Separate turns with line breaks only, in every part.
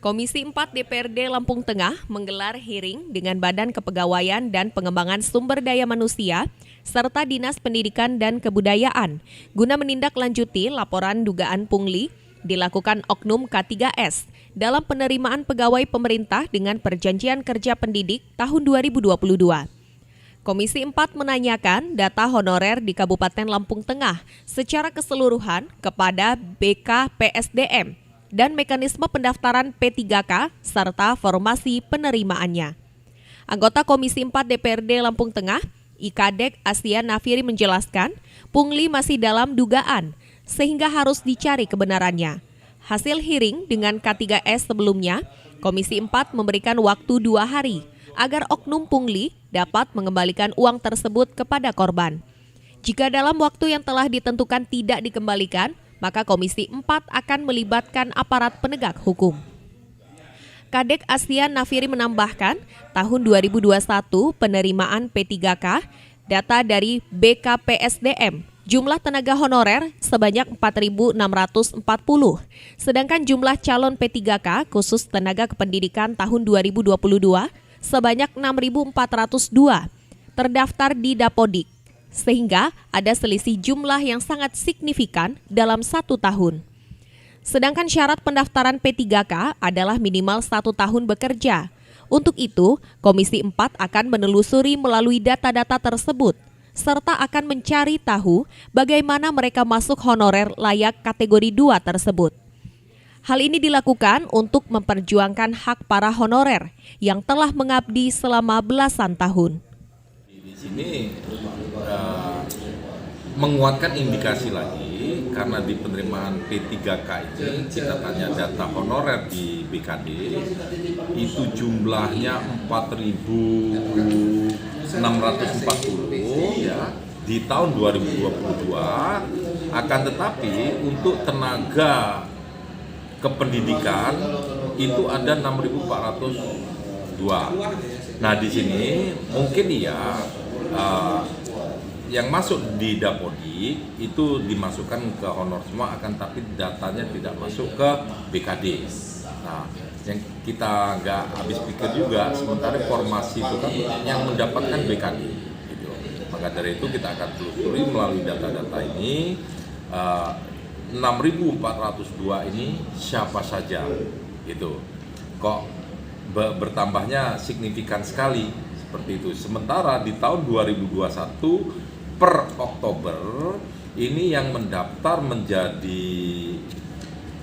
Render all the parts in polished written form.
Komisi 4 DPRD Lampung Tengah menggelar hearing dengan Badan Kepegawaian dan Pengembangan Sumber Daya Manusia serta Dinas Pendidikan dan Kebudayaan guna menindaklanjuti laporan dugaan pungli dilakukan Oknum K3S dalam penerimaan pegawai pemerintah dengan Perjanjian Kerja Pendidik tahun 2022. Komisi 4 menanyakan data honorer di Kabupaten Lampung Tengah secara keseluruhan kepada BKPSDM dan mekanisme pendaftaran P3K serta formasi penerimaannya. Anggota Komisi 4 DPRD Lampung Tengah, Ikadek Asia Nafiri menjelaskan, pungli masih dalam dugaan sehingga harus dicari kebenarannya. Hasil hearing dengan K3S sebelumnya, Komisi 4 memberikan waktu 2 hari agar oknum pungli dapat mengembalikan uang tersebut kepada korban. Jika dalam waktu yang telah ditentukan tidak dikembalikan, maka Komisi 4 akan melibatkan aparat penegak hukum. Kadek Asia Nafiri menambahkan, tahun 2021 penerimaan P3K, data dari BKPSDM, jumlah tenaga honorer sebanyak 4.640, sedangkan jumlah calon P3K khusus tenaga kependidikan tahun 2022 sebanyak 6.402 terdaftar di Dapodik, sehingga ada selisih jumlah yang sangat signifikan dalam 1 tahun. Sedangkan syarat pendaftaran P3K adalah minimal 1 tahun bekerja. Untuk itu, Komisi 4 akan menelusuri melalui data-data tersebut, serta akan mencari tahu bagaimana mereka masuk honorer layak kategori 2 tersebut. Hal ini dilakukan untuk memperjuangkan hak para honorer yang telah mengabdi selama belasan tahun.
Di sini menguatkan indikasi lagi karena di penerimaan P3K ini kita tanya data honorer di BKD itu jumlahnya 4.640 ya di tahun 2022, akan tetapi untuk tenaga kependidikan itu ada 6.402. Nah di sini mungkin ya yang masuk di Dapodik itu dimasukkan ke honor semua, akan tapi datanya tidak masuk ke BKD. Nah, yang kita nggak habis pikir juga, sementara formasi itu kan yang mendapatkan BKD. Gitu. Maka dari itu kita akan telusuri melalui data-data ini, 6.402 ini siapa saja, gitu. Kok bertambahnya signifikan sekali seperti itu. Sementara di tahun 2021 per Oktober ini yang mendaftar menjadi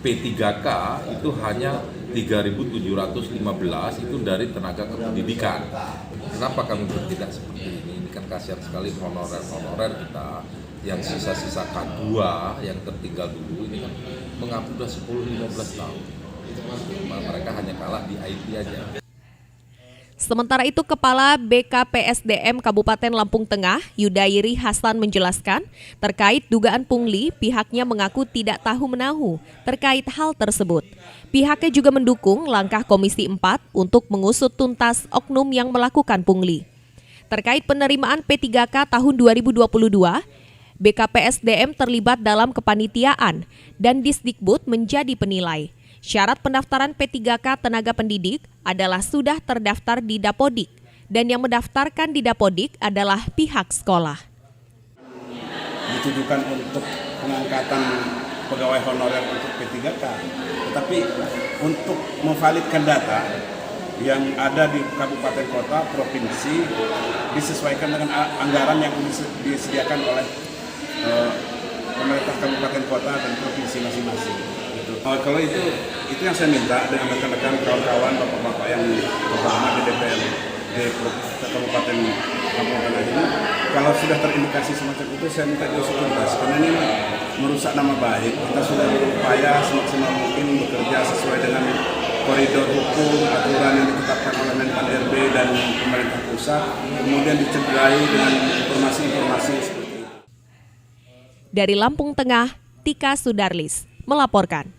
P3K itu hanya 3.715 itu dari tenaga kependidikan. Kenapa kami bertindak seperti ini? Ini kan kasihan sekali honorer kita yang sisa-sisa K2 yang tertinggal dulu ini kan mengabdi sudah 10-15 tahun. Mereka hanya kalah di IT aja.
Sementara itu, Kepala BKPSDM Kabupaten Lampung Tengah, Yudairi Hasan menjelaskan, terkait dugaan pungli, pihaknya mengaku tidak tahu-menahu terkait hal tersebut. Pihaknya juga mendukung langkah Komisi 4 untuk mengusut tuntas oknum yang melakukan pungli. Terkait penerimaan P3K tahun 2022, BKPSDM terlibat dalam kepanitiaan dan Disdikbud menjadi penilai. Syarat pendaftaran P3K tenaga pendidik adalah sudah terdaftar di Dapodik, dan yang mendaftarkan di Dapodik adalah pihak sekolah.
Ditujukan untuk pengangkatan pegawai honorer untuk P3K, tetapi untuk memvalidkan data yang ada di kabupaten kota, provinsi, disesuaikan dengan anggaran yang disediakan oleh pemerintah kabupaten kota dan provinsi masing-masing. Kalau itu yang saya minta dengan rekan-rekan kawan-kawan bapak-bapak yang terutama di DPRD Kabupaten Lampung Tengah ini, kalau sudah terindikasi semacam itu saya minta diusut tuntas karena ini merusak nama baik. Kita sudah berupaya semaksimal mungkin bekerja sesuai dengan koridor hukum, aturan yang ditetapkan oleh Menpan RB dan pemerintah pusat, kemudian dicederai dengan informasi-informasi seperti itu.
Dari Lampung Tengah, Tika Sudarlis melaporkan.